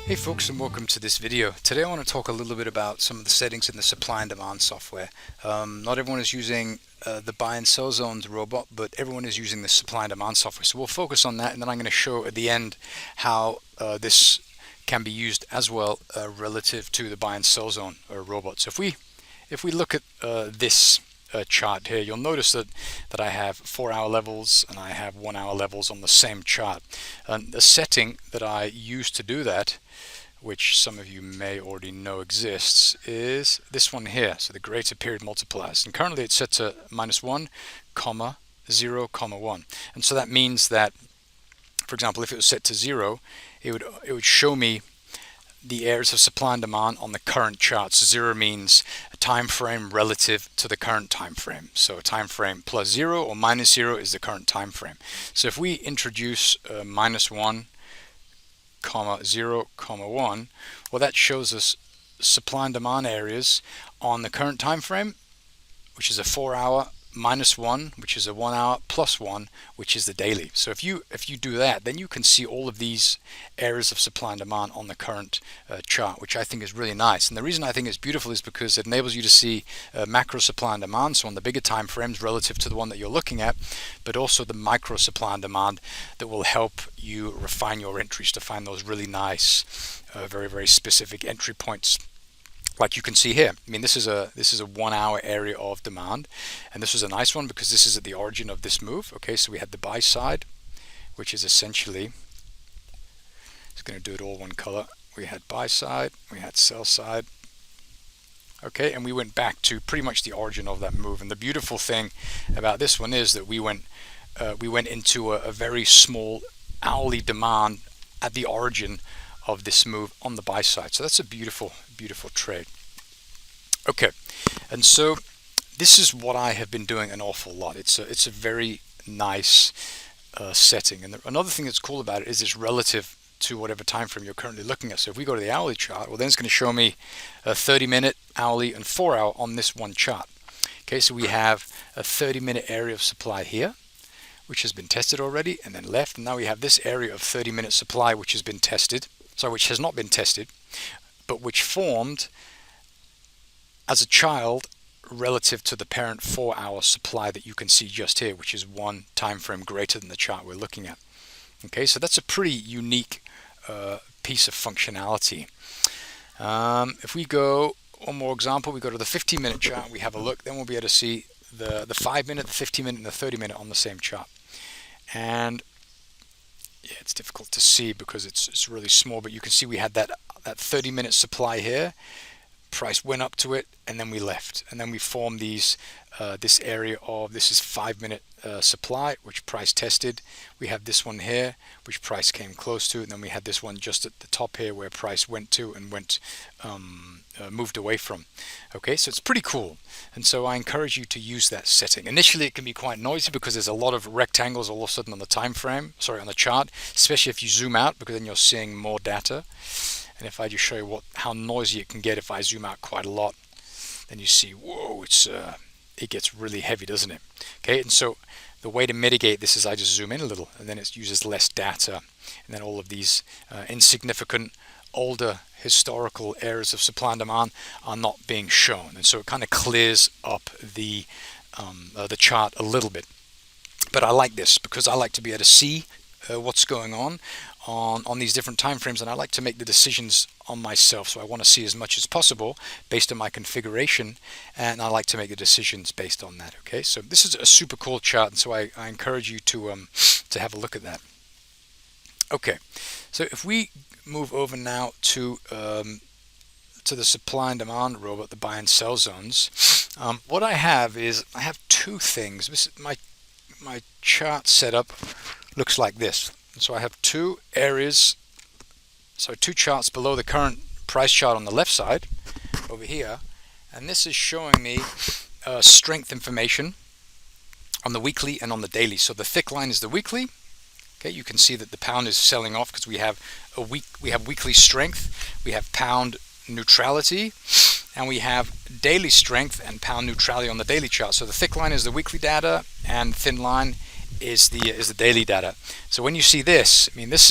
Hey folks, and welcome to this video. Today I want to talk a little bit about some of the settings in the supply and demand software. Not everyone is using the buy and sell zones robot, but everyone is using the supply and demand software. So we'll focus on that, and then I'm going to show at the end how this can be used as well relative to the buy and sell zone robot. So if we look at this chart here, you'll notice that I have 4-hour levels and I have 1-hour levels on the same chart. And the setting that I use to do that, which some of you may already know exists, is this one here, so the greater period multipliers. And currently it's set to -1, 0, 1. And so that means that, for example, if it was set to 0, it would show me the areas of supply and demand on the current chart. So 0 means a time frame relative to the current time frame. So a time frame plus 0 or minus 0 is the current time frame. So if we introduce -1, 0, 1, well, that shows us supply and demand areas on the current time frame, which is a 4-hour, -1, which is a 1-hour, +1, which is the daily. So if you do that, then you can see all of these areas of supply and demand on the current chart, which I think is really nice. And the reason I think it's beautiful is because it enables you to see macro supply and demand, so on the bigger time frames relative to the one that you're looking at, but also the micro supply and demand that will help you refine your entries to find those really nice, very, very specific entry points. Like you can see here. I mean, this is a 1-hour area of demand, and this was a nice one because this is at the origin of this move. Okay, so we had the buy side, which is essentially, it's going to do it all one color. We had buy side, we had sell side. Okay, and we went back to pretty much the origin of that move. And the beautiful thing about this one is that we went into a very small hourly demand at the origin of this move on the buy side. So that's a beautiful, beautiful trade. Okay, and so this is what I have been doing an awful lot. It's a very nice setting. And another thing that's cool about it is it's relative to whatever time frame you're currently looking at. So if we go to the hourly chart, well, then it's going to show me a 30-minute, hourly, and 4-hour on this one chart. Okay, so we have a 30-minute area of supply here, which has been tested already, and then left. And now we have this area of 30-minute supply, which has been tested. So which has not been tested, but which formed as a child relative to the parent 4-hour supply that you can see just here, which is one time frame greater than the chart we're looking at. Okay, so that's a pretty unique piece of functionality. If we go one more example, we go to the 15-minute chart, we have a look, then we'll be able to see the 5-minute, the 15-minute, and the 30-minute on the same chart. And yeah, it's difficult to see because it's really small, but you can see we had that 30-minute supply here. Price went up to it, and then we left, and then we formed these this area of, this is 5-minute supply, which price tested. We have this one here, which price came close to, and then we had this one just at the top here where price went to and moved away from. Okay, so it's pretty cool, and so I encourage you to use that setting. Initially it can be quite noisy because there's a lot of rectangles all of a sudden on the time frame, on the chart, especially if you zoom out, because then you're seeing more data. And if I just show you how noisy it can get if I zoom out quite a lot, then you see, whoa, it gets really heavy, doesn't it? Okay, and so the way to mitigate this is I just zoom in a little, and then it uses less data, and then all of these insignificant older historical areas of supply and demand are not being shown, and so it kind of clears up the chart a little bit. But I like this because I like to be able to see what's going on these different time frames, and I like to make the decisions on myself. So I want to see as much as possible based on my configuration, and I like to make the decisions based on that. Okay, so this is a super cool chart, and so I encourage you to have a look at that. Okay, so if we move over now to the supply and demand robot, the buy and sell zones, what I have two things. This is my chart setup looks like this. So I have two areas, so two charts below the current price chart on the left side over here, and this is showing me strength information on the weekly and on the daily. So the thick line is the weekly. Okay, you can see that the pound is selling off because we have weekly strength, we have pound neutrality, and we have daily strength and pound neutrality on the daily chart. So the thick line is the weekly data, and thin line is the daily data. So when you see this, I mean, this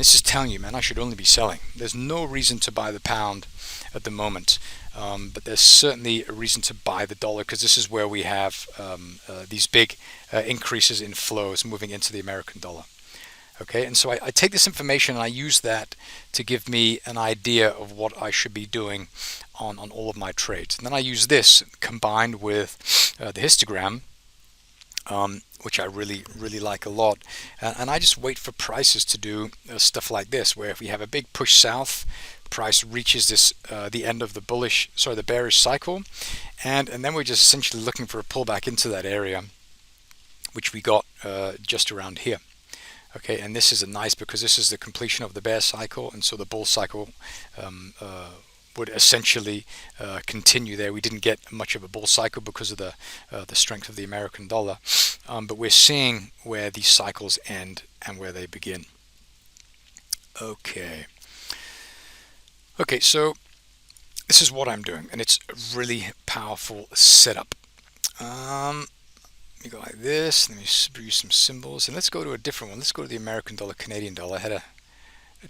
It's just telling you, man, I should only be selling. There's no reason to buy the pound at the moment, but there's certainly a reason to buy the dollar, because this is where we have these big increases in flows moving into the American dollar. Okay, and so I take this information and I use that to give me an idea of what I should be doing on all of my trades. And then I use this combined with the histogram, which I really like a lot. And I just wait for prices to do stuff like this, where if we have a big push south, price reaches this the end of the bearish cycle, and then we're just essentially looking for a pullback into that area, which we got just around here. Okay, and this is nice because this is the completion of the bear cycle, and so the bull cycle would essentially continue there. We didn't get much of a bull cycle because of the strength of the American dollar, but we're seeing where these cycles end and where they begin. Okay, so this is what I'm doing, and it's a really powerful setup. Let me go like this. Let me use some symbols, and let's go to a different one. Let's go to the American dollar, Canadian dollar. I had a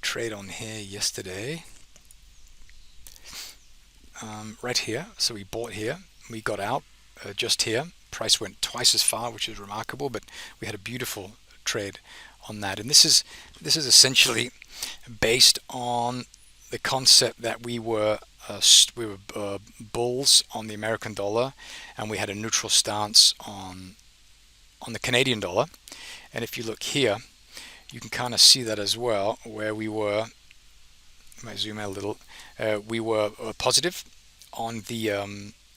trade on here yesterday, right here. So we bought here, we got out just here. Price went twice as far, which is remarkable, but we had a beautiful trade on that. And this is essentially based on the concept that we were bulls on the American dollar, and we had a neutral stance on the Canadian dollar. And if you look here, you can kind of see that as well, where we were. I might zoom out a little. We were positive on the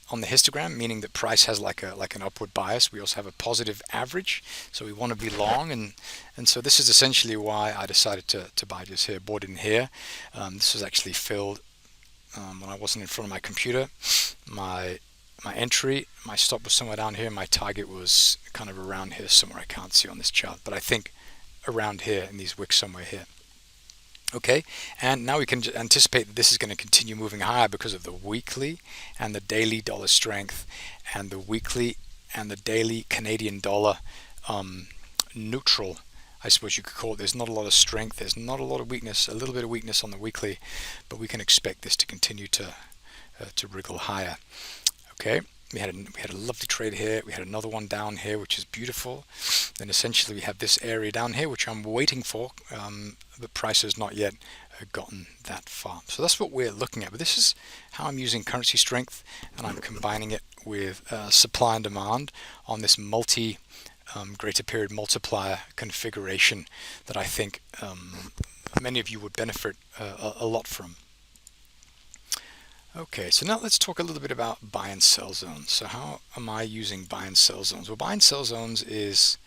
histogram, meaning that price has like an upward bias. We also have a positive average, so we want to be long, and so this is essentially why I decided to buy just here. Bought in here. This was actually filled when I wasn't in front of my computer. My entry, my stop was somewhere down here. My target was kind of around here somewhere. I can't see on this chart, but I think around here in these wicks somewhere here. Okay, and now we can anticipate that this is going to continue moving higher because of the weekly and the daily dollar strength, and the weekly and the daily Canadian dollar neutral, I suppose you could call it. There's not a lot of strength, there's not a lot of weakness, a little bit of weakness on the weekly, but we can expect this to continue to wriggle higher. Okay, we had a lovely trade here. We had another one down here, which is beautiful. Then essentially we have this area down here, which I'm waiting for. The price has not yet gotten that far. So that's what we're looking at. But this is how I'm using currency strength, and I'm combining it with supply and demand on this greater period multiplier configuration that I think many of you would benefit a lot from. Okay, so now let's talk a little bit about buy and sell zones. So how am I using buy and sell zones? Well, buy and sell zones is,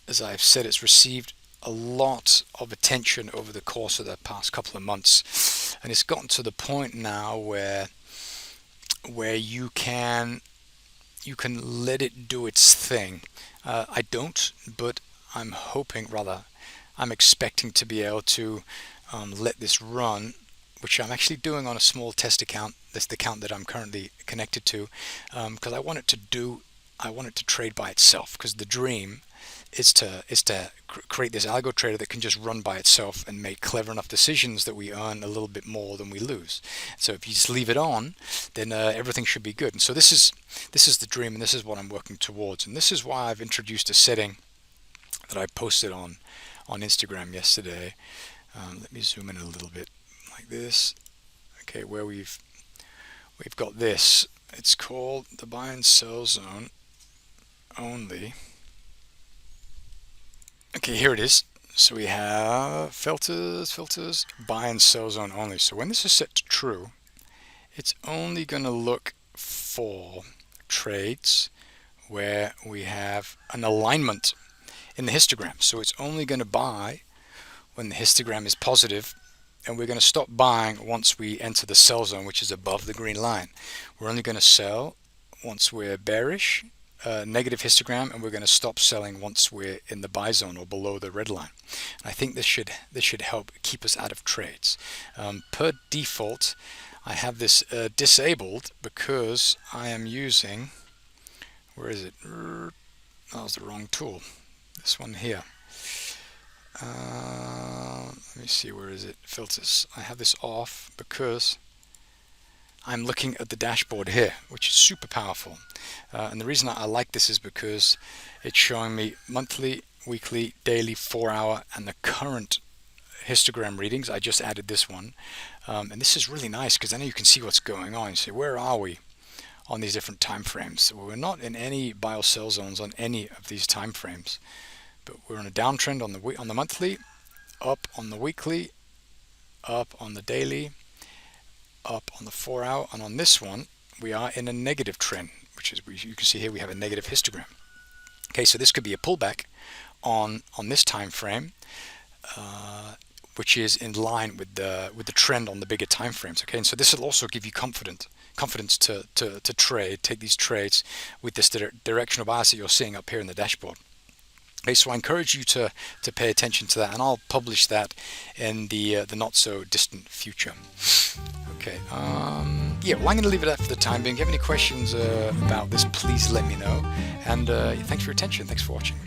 as I've said, it's received a lot of attention over the course of the past couple of months, and it's gotten to the point now where you can let it do its thing. I don't, but I'm expecting to be able to let this run, which I'm actually doing on a small test account. That's the account that I'm currently connected to, because I want it to trade by itself. Because the dream is to create this algo trader that can just run by itself and make clever enough decisions that we earn a little bit more than we lose. So if you just leave it on, then everything should be good. And so this is the dream, and this is what I'm working towards. And this is why I've introduced a setting that I posted on Instagram yesterday. Let me zoom in a little bit. Like this. Okay, where we've got this. It's called the buy and sell zone only. Okay, here it is. So we have filters, buy and sell zone only. So when this is set to true, it's only going to look for trades where we have an alignment in the histogram. So it's only going to buy when the histogram is positive, and we're going to stop buying once we enter the sell zone, which is above the green line. We're only going to sell once we're bearish, negative histogram, and we're going to stop selling once we're in the buy zone or below the red line. And I think this should help keep us out of trades. Per default, I have this disabled because I am using, where is it? That was the wrong tool. This one here. let me see, where is it? Filters. I have this off because I'm looking at the dashboard here, which is super powerful. And the reason I like this is because it's showing me monthly, weekly, daily, 4-hour, and the current histogram readings. I just added this one. And this is really nice because then you can see what's going on. You say, where are we on these different time frames? Well, we're not in any buy or sell zones on any of these time frames, but we're on a downtrend on the monthly, up on the weekly, up on the daily, up on the 4-hour, and on this one we are in a negative trend, which is, you can see here we have a negative histogram. Okay, so this could be a pullback on this time frame, which is in line with the trend on the bigger time frames. Okay, and so this will also give you confidence to trade, take these trades with this directional bias that you're seeing up here in the dashboard. Okay, so I encourage you to pay attention to that, and I'll publish that in the not so distant future. Okay, yeah, well, I'm going to leave it at that for the time being. If you have any questions about this, please let me know. And thanks for your attention. Thanks for watching.